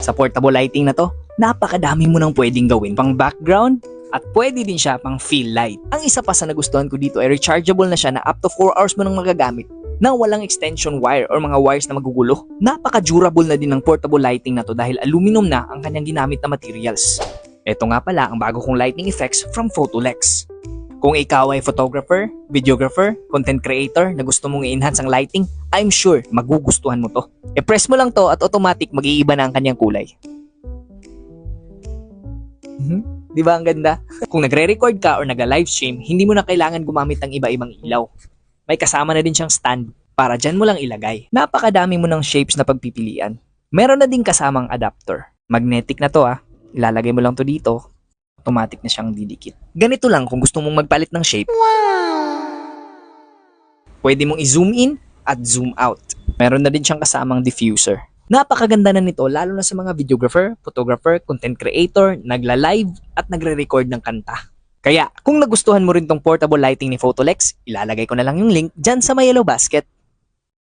Sa portable lighting na to, napakadami mo nang pwedeng gawin pang background at pwede din siya pang fill light. Ang isa pa sa nagustuhan ko dito ay rechargeable na siya na up to 4 hours mo nang magagamit nang walang extension wire or mga wires na magugulo. Napaka-durable na din ng portable lighting na to dahil aluminum na ang kanyang ginamit na materials. Ito nga pala ang bago kong lighting effects from Photolex. Kung ikaw ay photographer, videographer, content creator na gusto mong i-enhance ang lighting, I'm sure magugustuhan mo to. I-press mo lang to at automatic mag-iiba na ang kanyang kulay. Di ba ang ganda? Kung nagre-record ka or nag-livestream, hindi mo na kailangan gumamit ng iba-ibang ilaw. May kasama na din siyang stand para dyan mo lang ilagay. Napakadami mo ng shapes na pagpipilian. Meron na din kasamang adapter. Magnetic na to Ilalagay mo lang to dito. Automatic na siyang didikit. Ganito lang kung gusto mong magpalit ng shape. Pwede mong i-zoom in at zoom out. Meron na din siyang kasamang diffuser. Napakaganda na nito lalo na sa mga videographer, photographer, content creator, nagla-live at nagre-record ng kanta. Kaya kung nagustuhan mo rin tong portable lighting ni Photolex, ilalagay ko na lang yung link dyan sa may yellow basket.